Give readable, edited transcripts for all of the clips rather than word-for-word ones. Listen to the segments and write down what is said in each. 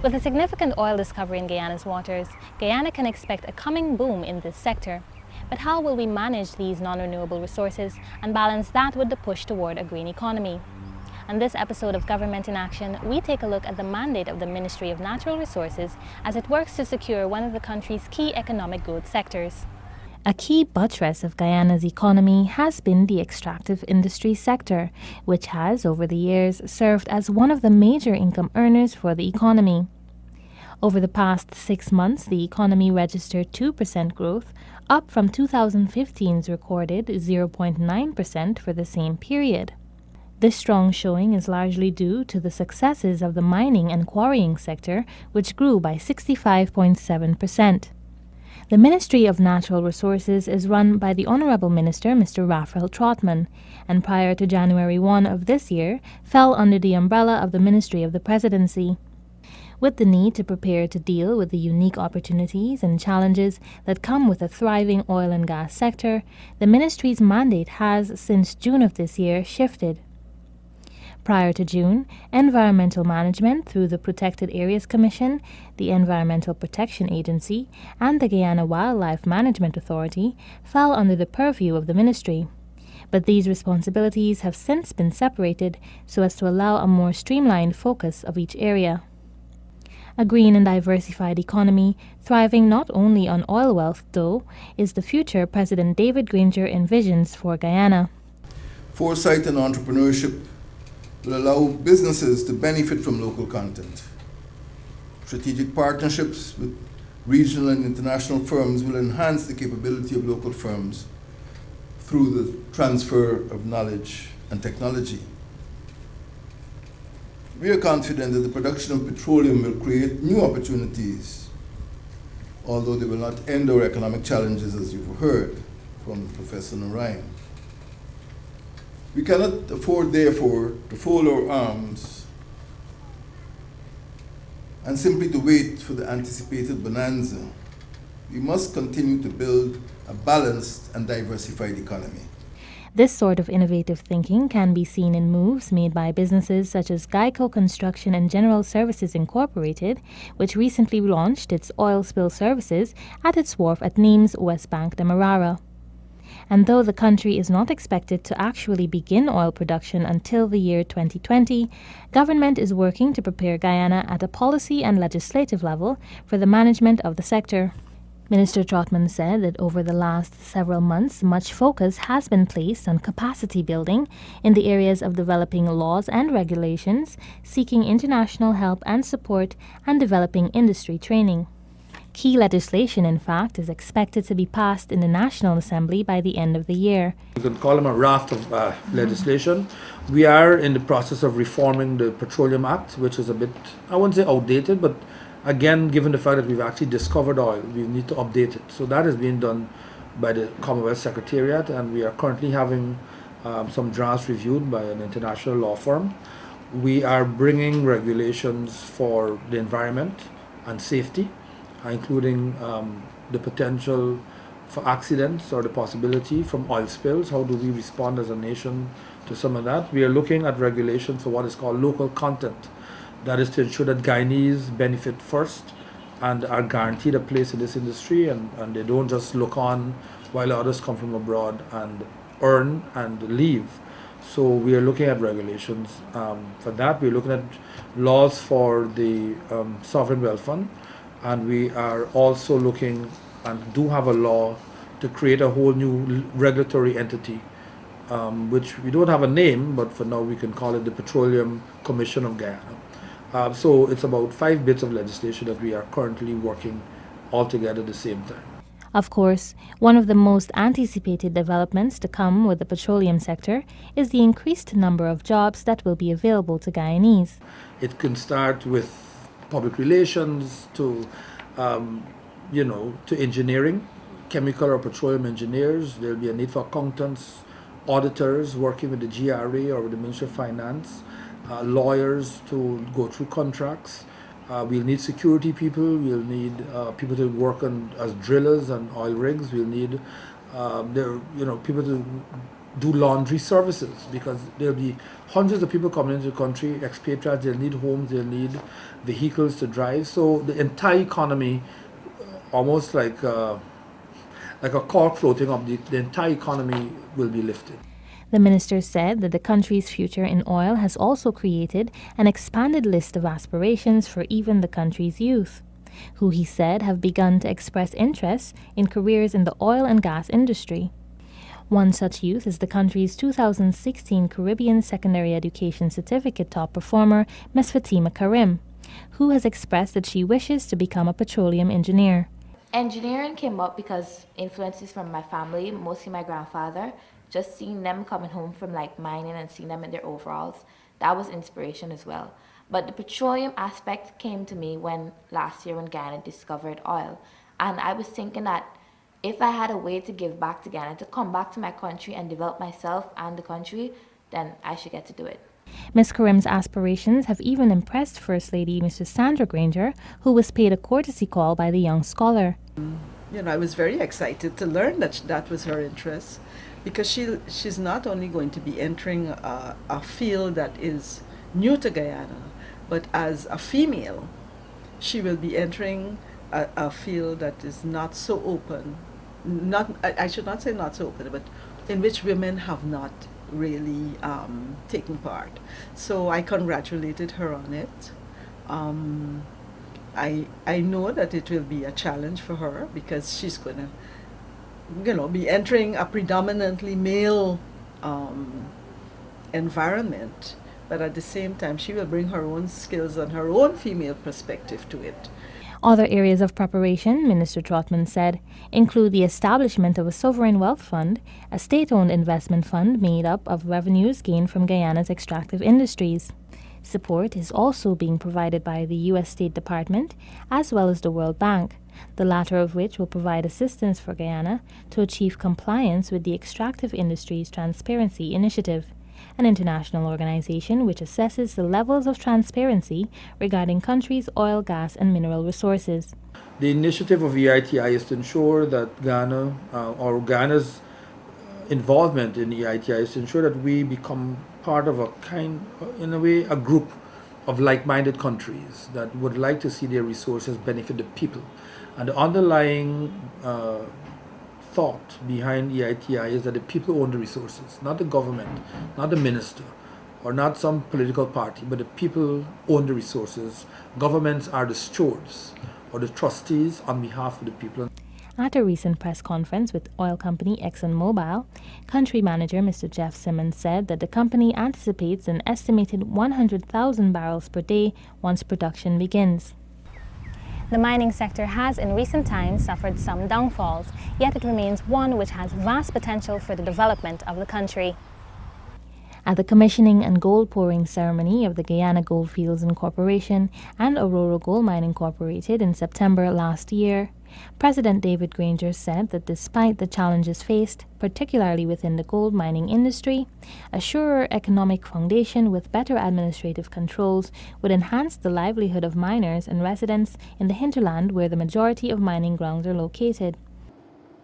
With a significant oil discovery in Guyana's waters, Guyana can expect a coming boom in this sector. But how will we manage these non-renewable resources and balance that with the push toward a green economy? On this episode of Government in Action, we take a look at the mandate of the Ministry of Natural Resources as it works to secure one of the country's key economic growth sectors. A key buttress of Guyana's economy has been the extractive industry sector, which has, over the years, served as one of the major income earners for the economy. Over the past 6 months, the economy registered 2% growth, up from 2015's recorded 0.9% for the same period. This strong showing is largely due to the successes of the mining and quarrying sector, which grew by 65.7%. The Ministry of Natural Resources is run by the Honourable Minister, Mr. Raphael Trotman, and prior to January 1 of this year, fell under the umbrella of the Ministry of the Presidency. With the need to prepare to deal with the unique opportunities and challenges that come with a thriving oil and gas sector, the Ministry's mandate has, since June of this year, shifted. Prior to June, environmental management through the Protected Areas Commission, the Environmental Protection Agency, and the Guyana Wildlife Management Authority fell under the purview of the ministry. But these responsibilities have since been separated so as to allow a more streamlined focus of each area. A green and diversified economy, thriving not only on oil wealth, though, is the future President David Granger envisions for Guyana. Foresight and entrepreneurship will allow businesses to benefit from local content. Strategic partnerships with regional and international firms will enhance the capability of local firms through the transfer of knowledge and technology. We are confident that the production of petroleum will create new opportunities, although they will not end our economic challenges, as you've heard from Professor Narayan. We cannot afford, therefore, to fold our arms and simply to wait for the anticipated bonanza. We must continue to build a balanced and diversified economy. This sort of innovative thinking can be seen in moves made by businesses such as Geico Construction and General Services Incorporated, which recently launched its oil spill services at its wharf at Nimes, West Bank, Demerara. And though the country is not expected to actually begin oil production until the year 2020, government is working to prepare Guyana at a policy and legislative level for the management of the sector. Minister Trotman said that over the last several months, much focus has been placed on capacity building in the areas of developing laws and regulations, seeking international help and support, and developing industry training. Key legislation, in fact, is expected to be passed in the National Assembly by the end of the year. You can call them a raft of legislation. We are in the process of reforming the Petroleum Act, which is a bit, I wouldn't say outdated, but again, given the fact that we've actually discovered oil, we need to update it. So that is being done by the Commonwealth Secretariat, and we are currently having some drafts reviewed by an international law firm. We are bringing regulations for the environment and safety, including the potential for accidents or the possibility from oil spills. How do we respond as a nation to some of that? We are looking at regulations for what is called local content. That is to ensure that Guyanese benefit first and are guaranteed a place in this industry, and they don't just look on while others come from abroad and earn and leave. So we are looking at regulations for that. We're looking at laws for the Sovereign Wealth Fund, and we are also looking and do have a law to create a whole new regulatory entity, which we don't have a name, but for now we can call it the Petroleum Commission of Guyana. So it's about 5 bits of legislation that we are currently working all together at the same time. Of course, one of the most anticipated developments to come with the petroleum sector is the increased number of jobs that will be available to Guyanese. It can start with public relations to, to engineering, chemical or petroleum engineers. There'll be a need for accountants, auditors working with the GRA or with the Ministry of Finance, lawyers to go through contracts. We'll need security people. We'll need people to work on as drillers and oil rigs. We'll need people to do laundry services, because there'll be hundreds of people coming into the country, expatriates, they'll need homes, they'll need vehicles to drive. So the entire economy, almost like a cork floating up, the entire economy will be lifted. The minister said that the country's future in oil has also created an expanded list of aspirations for even the country's youth, who he said have begun to express interest in careers in the oil and gas industry. One such youth is the country's 2016 Caribbean Secondary Education Certificate top performer, Ms. Fatima Karim, who has expressed that she wishes to become a petroleum engineer. Engineering came up because influences from my family, mostly my grandfather, just seeing them coming home from like mining and seeing them in their overalls, that was inspiration as well. But the petroleum aspect came to me when last year when Guyana discovered oil. And I was thinking that if I had a way to give back to Guyana, to come back to my country and develop myself and the country, then I should get to do it. Ms. Karim's aspirations have even impressed First Lady Mrs. Sandra Granger, who was paid a courtesy call by the young scholar. I was very excited to learn that that was her interest, because she's not only going to be entering a field that is new to Guyana, but as a female, she will be entering a field that is not so open. I should not say not so open, but in which women have not really taken part. So I congratulated her on it. I know that it will be a challenge for her, because she's going to be entering a predominantly male environment, but at the same time she will bring her own skills and her own female perspective to it. Other areas of preparation, Minister Trotman said, include the establishment of a sovereign wealth fund, a state-owned investment fund made up of revenues gained from Guyana's extractive industries. Support is also being provided by the U.S. State Department as well as the World Bank, the latter of which will provide assistance for Guyana to achieve compliance with the Extractive Industries Transparency Initiative, an international organization which assesses the levels of transparency regarding countries' oil, gas, and mineral resources. The initiative of EITI is to ensure that Guyana's involvement in EITI is to ensure that we become part of a group of like-minded countries that would like to see their resources benefit the people. And the underlying thought behind EITI is that the people own the resources, not the government, not the minister, or not some political party, but the people own the resources. Governments are the stewards or the trustees on behalf of the people. At a recent press conference with oil company ExxonMobil, country manager Mr. Jeff Simmons said that the company anticipates an estimated 100,000 barrels per day once production begins. The mining sector has in recent times suffered some downfalls, yet it remains one which has vast potential for the development of the country. At the commissioning and gold pouring ceremony of the Guyana Goldfields Incorporation and Aurora Gold Mine Incorporated in September last year, President David Granger said that despite the challenges faced, particularly within the gold mining industry, a surer economic foundation with better administrative controls would enhance the livelihood of miners and residents in the hinterland where the majority of mining grounds are located.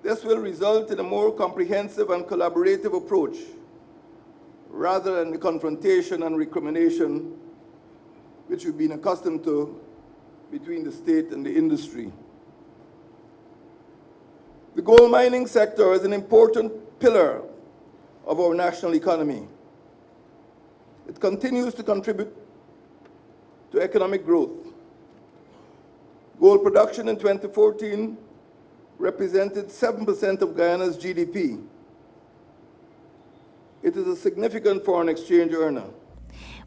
This will result in a more comprehensive and collaborative approach, rather than the confrontation and recrimination which we've been accustomed to between the state and the industry. The gold mining sector is an important pillar of our national economy. It continues to contribute to economic growth. Gold production in 2014 represented 7% of Guyana's GDP. It is a significant foreign exchange earner.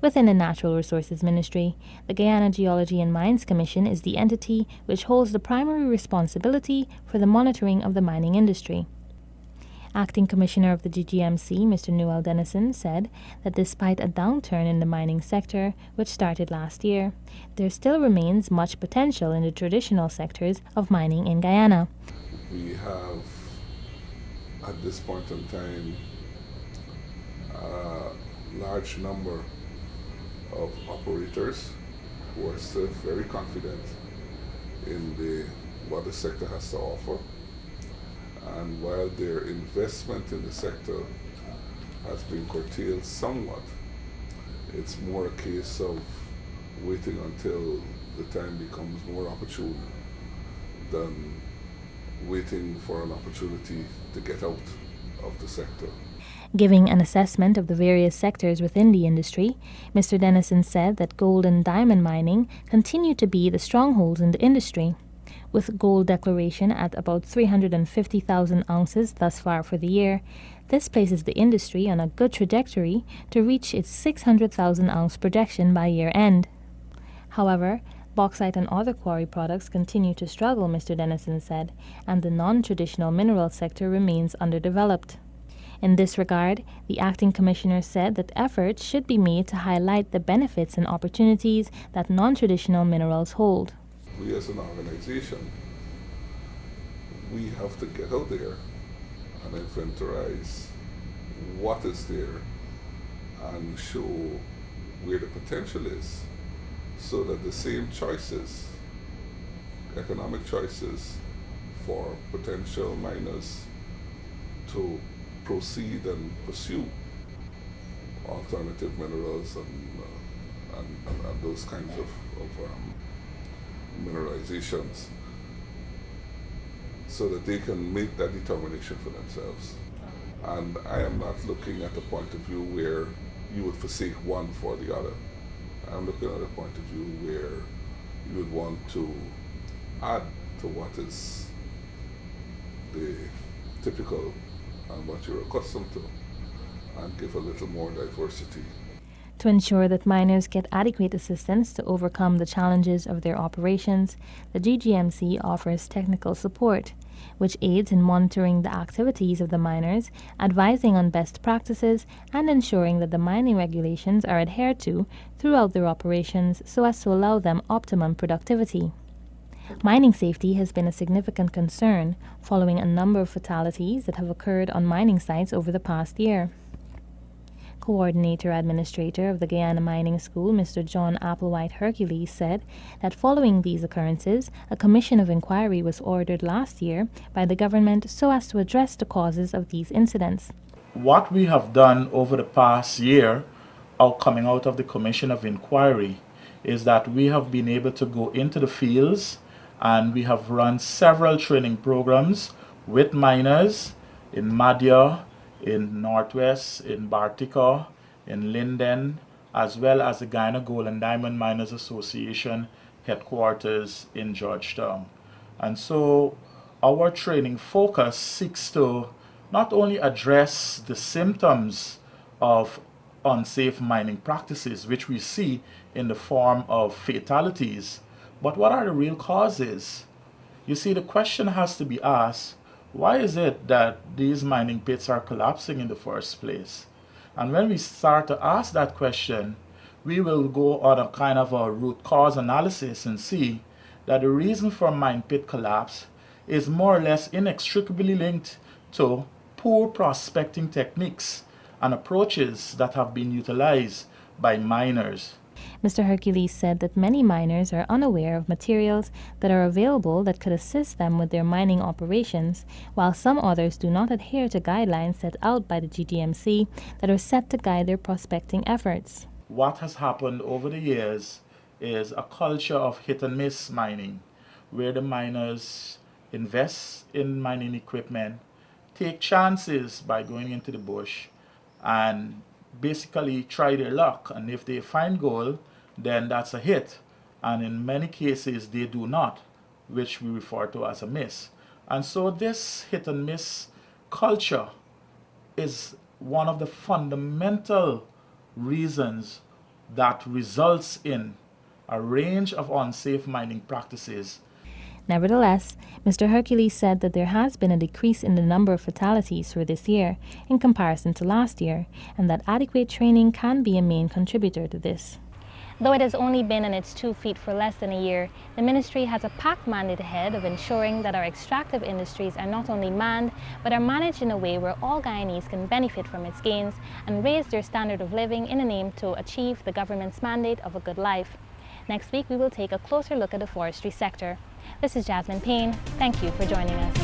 Within the Natural Resources Ministry, the Guyana Geology and Mines Commission is the entity which holds the primary responsibility for the monitoring of the mining industry. Acting Commissioner of the GGMC, Mr. Noel Dennison, said that despite a downturn in the mining sector, which started last year, there still remains much potential in the traditional sectors of mining in Guyana. We have, at this point in time, a large number of operators who are still very confident in what the sector has to offer. And while their investment in the sector has been curtailed somewhat. It's more a case of waiting until the time becomes more opportune than waiting for an opportunity to get out of the sector. Giving an assessment of the various sectors within the industry, Mr. Dennison said that gold and diamond mining continue to be the strongholds in the industry. With gold declaration at about 350,000 ounces thus far for the year, this places the industry on a good trajectory to reach its 600,000 ounce projection by year end. However, bauxite and other quarry products continue to struggle, Mr. Dennison said, and the non-traditional mineral sector remains underdeveloped. In this regard, the acting commissioner said that efforts should be made to highlight the benefits and opportunities that non-traditional minerals hold. We as an organization, we have to get out there and inventorize what is there and show where the potential is, so that the same choices, economic choices for potential miners to proceed and pursue alternative minerals and those kinds of mineralizations, so that they can make that determination for themselves. And I am not looking at a point of view where you would forsake one for the other. I'm looking at a point of view where you would want to add to what is the typical and what you're accustomed to, and give a little more diversity. To ensure that miners get adequate assistance to overcome the challenges of their operations, the GGMC offers technical support, which aids in monitoring the activities of the miners, advising on best practices, and ensuring that the mining regulations are adhered to throughout their operations so as to allow them optimum productivity. Mining safety has been a significant concern following a number of fatalities that have occurred on mining sites over the past year. Coordinator Administrator of the Guyana Mining School, Mr. John Applewhite Hercules, said that following these occurrences, a commission of inquiry was ordered last year by the government so as to address the causes of these incidents. What we have done over the past year, coming out of the commission of inquiry, is that we have been able to go into the fields, and we have run several training programs with miners in Madhya, in Northwest, in Bartica, in Linden, as well as the Guyana Gold and Diamond Miners Association headquarters in Georgetown. And so our training focus seeks to not only address the symptoms of unsafe mining practices, which we see in the form of fatalities, but what are the real causes? You see, the question has to be asked, why is it that these mining pits are collapsing in the first place? And when we start to ask that question, we will go on a kind of a root cause analysis and see that the reason for mine pit collapse is more or less inextricably linked to poor prospecting techniques and approaches that have been utilized by miners. Mr. Hercules said that many miners are unaware of materials that are available that could assist them with their mining operations, while some others do not adhere to guidelines set out by the GGMC that are set to guide their prospecting efforts. What has happened over the years is a culture of hit and miss mining, where the miners invest in mining equipment, take chances by going into the bush, and basically try their luck, and if they find gold, then that's a hit, and in many cases they do not, which we refer to as a miss. And so this hit and miss culture is one of the fundamental reasons that results in a range of unsafe mining practices. Nevertheless, Mr. Hercules said that there has been a decrease in the number of fatalities for this year in comparison to last year, and that adequate training can be a main contributor to this. Though it has only been on its 2 feet for less than a year, the ministry has a packed mandate ahead of ensuring that our extractive industries are not only manned, but are managed in a way where all Guyanese can benefit from its gains and raise their standard of living in an aim to achieve the government's mandate of a good life. Next week, we will take a closer look at the forestry sector. This is Jasmine Payne. Thank you for joining us.